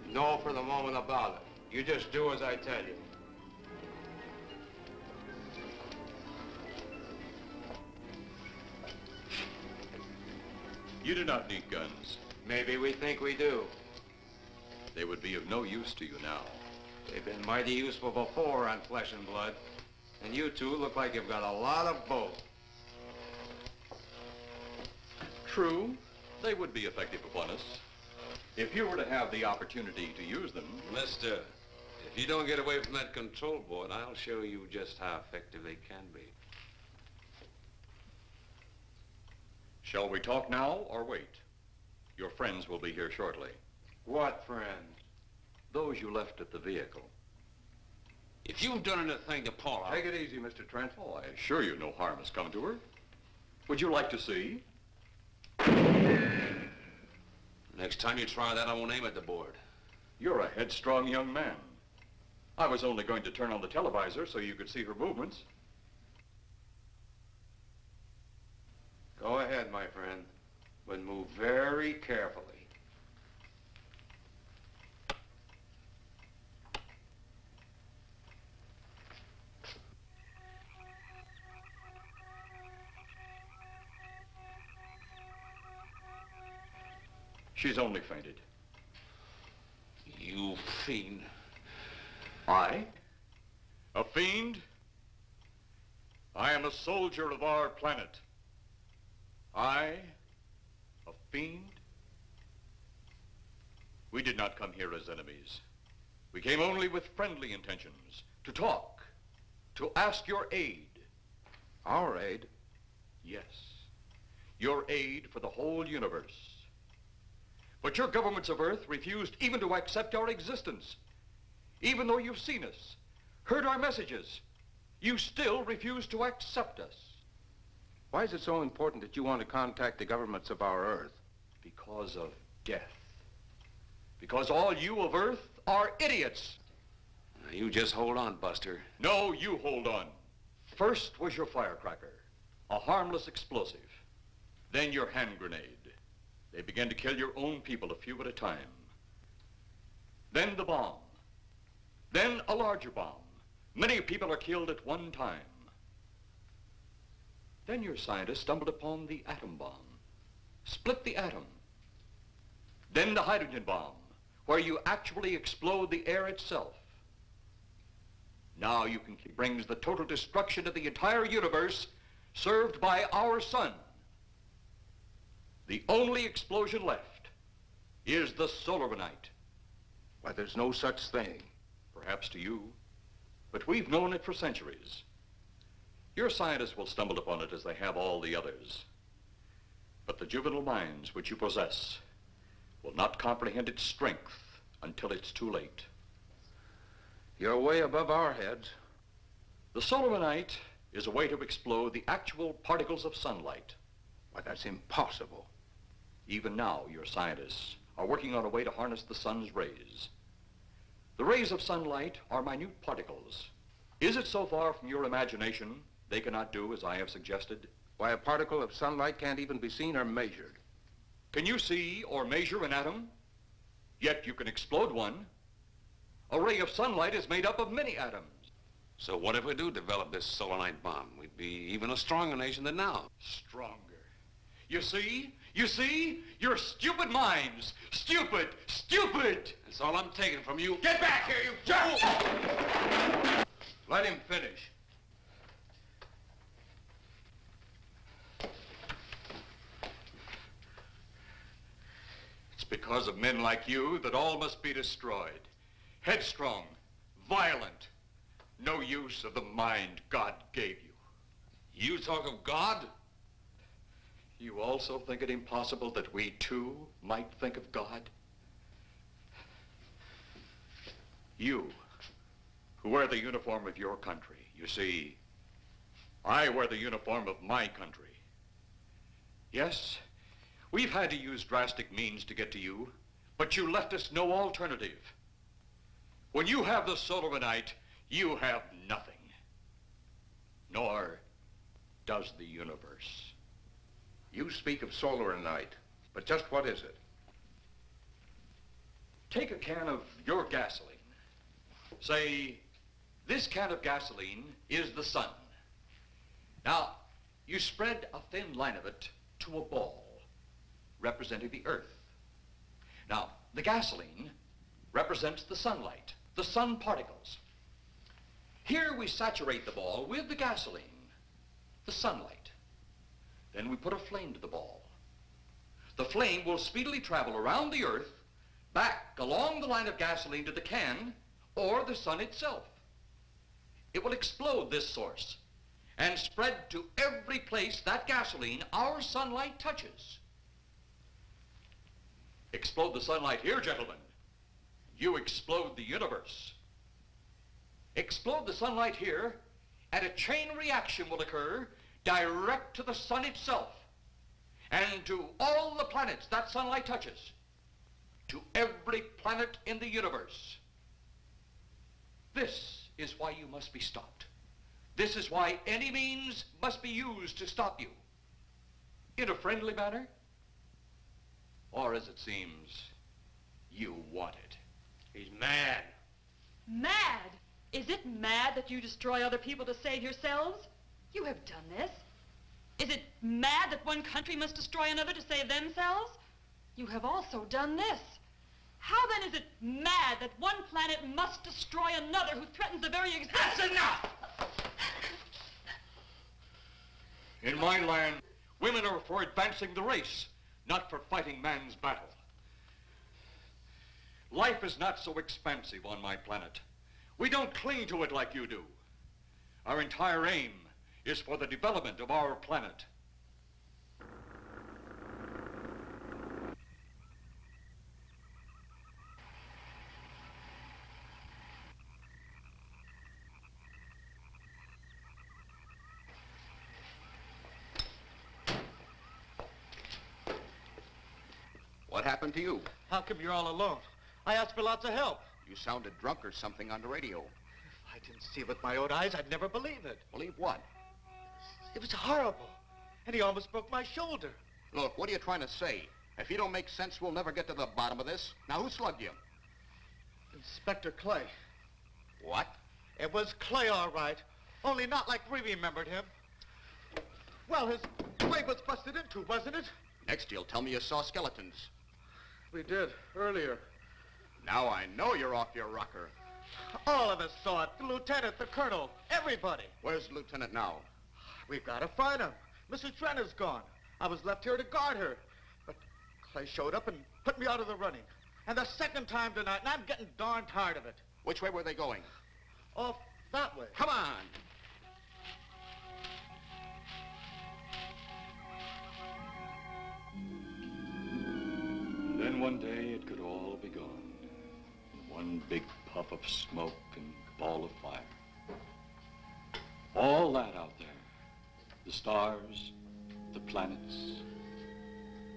No for the moment about it. You just do as I tell you. You do not need guns. Maybe we think we do. They would be of no use to you now. They've been mighty useful before on flesh and blood. And you two look like you've got a lot of both. True. They would be effective upon us. If you were to have the opportunity to use them... Mister, if you don't get away from that control board, I'll show you just how effective they can be. Shall we talk now or wait? Your friends will be here shortly. What friends? Those you left at the vehicle. If you've done anything to Paula... Take it easy, Mr. Trent. Oh, I assure you no harm has come to her. Would you like to see? Next time you try that, I won't aim at the board. You're a headstrong young man. I was only going to turn on the televisor so you could see her movements. Go ahead, my friend, but move very carefully. She's only fainted. You fiend. I? A fiend? I am a soldier of our planet. I? A fiend? We did not come here as enemies. We came only with friendly intentions, to talk, to ask your aid. Our aid? Yes, your aid for the whole universe. But your governments of Earth refused even to accept our existence. Even though you've seen us, heard our messages, you still refuse to accept us. Why is it so important that you want to contact the governments of our Earth? Because of death. Because all you of Earth are idiots. Now, you just hold on, Buster. No, you hold on. First was your firecracker, a harmless explosive. Then your hand grenade. They began to kill your own people a few at a time. Then the bomb. Then a larger bomb. Many people are killed at one time. Then your scientists stumbled upon the atom bomb. split the atom. Then the hydrogen bomb, where you actually explode the air itself. Now you can brings the total destruction of the entire universe served by our sun. The only explosion left is the solarite. Why, there's no such thing. Perhaps to you, but we've known it for centuries. Your scientists will stumble upon it as they have all the others. But the juvenile minds which you possess will not comprehend its strength until it's too late. You're way above our heads. The solarite is a way to explode the actual particles of sunlight. Why, that's impossible. Even now, your scientists are working on a way to harness the sun's rays. The rays of sunlight are minute particles. Is it so far from your imagination they cannot do as I have suggested? Why, a particle of sunlight can't even be seen or measured. Can you see or measure an atom? Yet you can explode one. A ray of sunlight is made up of many atoms. So what if we do develop this solarite bomb? We'd be even a stronger nation than now. Stronger. You see? You see? Your stupid minds. Stupid! Stupid! That's all I'm taking from you. Get back here, you fool! Let him finish. It's because of men like you that all must be destroyed. Headstrong, violent, no use of the mind God gave you. You talk of God? You also think it impossible that we too might think of God? You, who wear the uniform of your country, you see, I wear the uniform of my country. Yes, we've had to use drastic means to get to you, but you left us no alternative. When you have the solarite, you have nothing. Nor does the universe. You speak of solarite, but just what is it? Take a can of your gasoline. Say, this can of gasoline is the sun. Now, you spread a thin line of it to a ball, representing the earth. Now, the gasoline represents the sunlight, the sun particles. Here we saturate the ball with the gasoline, the sunlight. Then we put a flame to the ball. The flame will speedily travel around the earth, back along the line of gasoline to the can, or the sun itself. It will explode this source and spread to every place that gasoline, our sunlight, touches. Explode the sunlight here, gentlemen. You explode the universe. Explode the sunlight here, and a chain reaction will occur direct to the sun itself and to all the planets that sunlight touches, to every planet in the universe. This is why you must be stopped. This is why any means must be used to stop you. In a friendly manner, or as it seems, you want it. He's mad. Mad? Is it mad that you destroy other people to save yourselves? You have done this. Is it mad that one country must destroy another to save themselves? You have also done this. How then is it mad that one planet must destroy another who threatens the very existence? That's enough! In my land, women are for advancing the race, not for fighting man's battle. Life is not so expansive on my planet. We don't cling to it like you do. Our entire aim is for the development of our planet. What happened to you? How come you're all alone? I asked for lots of help. You sounded drunk or something on the radio. If I didn't see it with my own eyes, I'd never believe it. Believe what? It was horrible. And he almost broke my shoulder. Look, what are you trying to say? If you don't make sense, we'll never get to the bottom of this. Now, who slugged you? Inspector Clay. What? It was Clay, all right. Only not like we remembered him. Well, his leg was busted into, wasn't it? Next, you'll tell me you saw skeletons. We did, earlier. Now I know you're off your rocker. All of us saw it. The lieutenant, the colonel, everybody. Where's the lieutenant now? We've got to find him. Mrs. Trent is gone. I was left here to guard her. But Clay showed up and put me out of the running. And the second time tonight, and I'm getting darn tired of it. Which way were they going? Off that way. Come on. Then one day it could all be gone. One big puff of smoke and ball of fire. All that out there, the stars, the planets,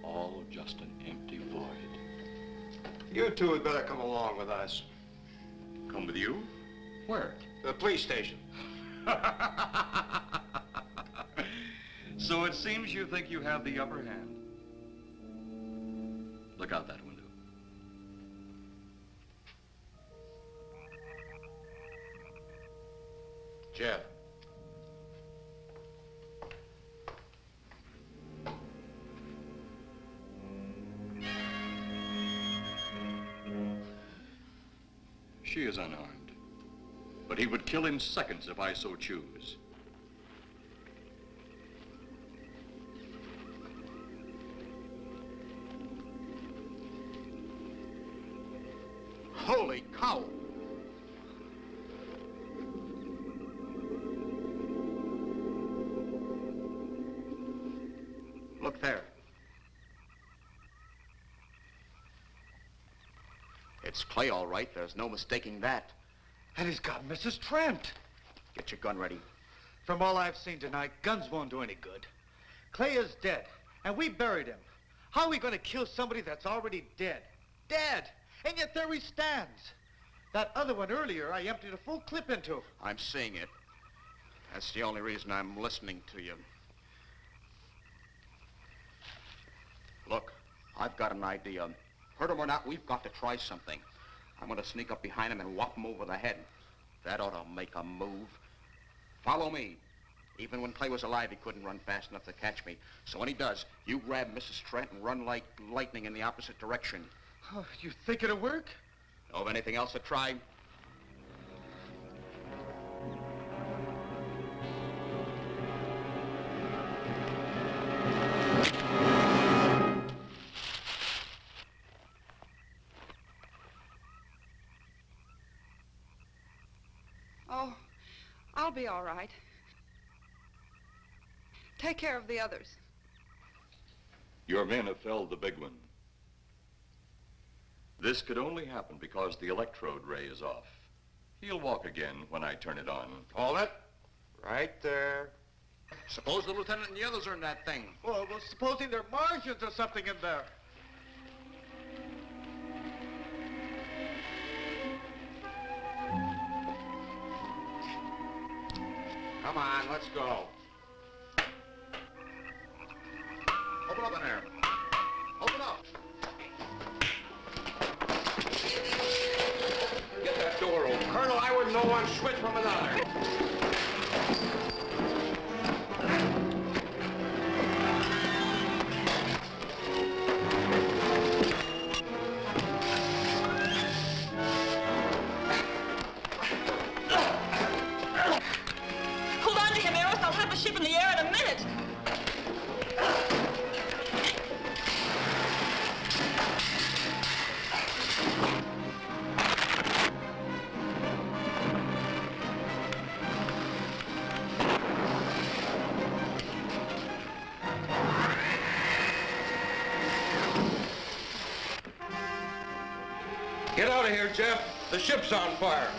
all just an empty void. You two had better come along with us. Come with you? Where? The police station. So it seems you think you have the upper hand. Look out that window. Jeff. She is unarmed, but he would kill in seconds if I so choose. Holy cow! Look there. It's Clay, all right. There's no mistaking that. And he's got Mrs. Trent. Get your gun ready. From all I've seen tonight, guns won't do any good. Clay is dead, and we buried him. How are we going to kill somebody that's already dead? Dead! And yet there he stands. That other one earlier, I emptied a full clip into. I'm seeing it. That's the only reason I'm listening to you. Look, I've got an idea. Hurt him or not, we've got to try something. I'm going to sneak up behind him and whop him over the head. That ought to make a move. Follow me. Even when Clay was alive, he couldn't run fast enough to catch me. So when he does, you grab Mrs. Trent and run like lightning in the opposite direction. Oh, you think it'll work? Know of anything else to try? Oh, I'll be all right. Take care of the others. Your men have felled the big one. This could only happen because the electrode ray is off. He'll walk again when I turn it on. Hold it. Right there. Suppose the lieutenant and the others are in that thing. Well, supposing there are Martians or something in there. Come on, let's go. Open up in there. Open up. Get that door open. Colonel, I wouldn't know one switch from another. Hold on to him, Eros. I'll have the ship in the air in a minute. Get out of here, Jeff. The ship's on fire.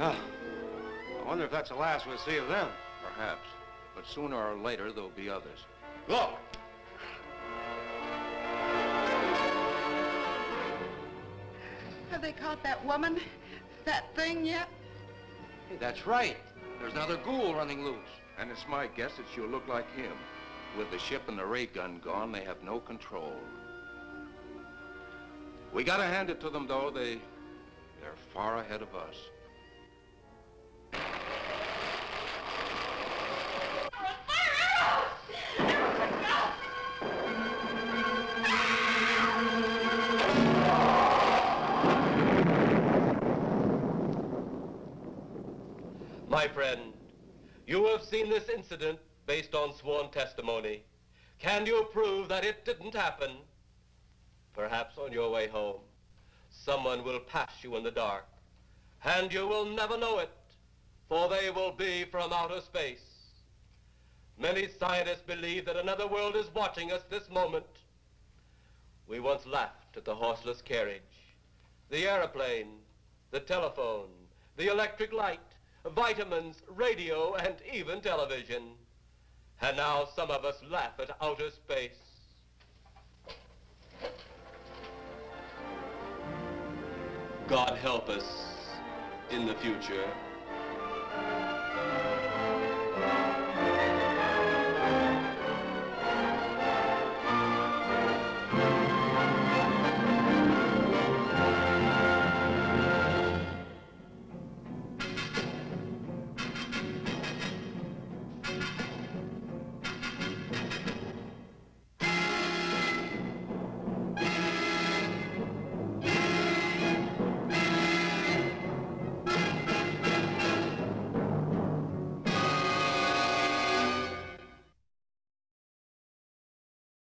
Well, I wonder if that's the last we'll see of them. Perhaps. But sooner or later, there'll be others. Look! Have they caught that woman? That thing yet? Hey, that's right. There's another ghoul running loose. And it's my guess that she'll look like him. With the ship and the ray gun gone, they have no control. We gotta hand it to them, though. They're far ahead of us. My friend, you have seen this incident based on sworn testimony. Can you prove that it didn't happen? Perhaps on your way home, someone will pass you in the dark, and you will never know it, for they will be from outer space. Many scientists believe that another world is watching us this moment. We once laughed at the horseless carriage, the airplane, the telephone, the electric light, vitamins, radio, and even television. And now some of us laugh at outer space. God help us in the future.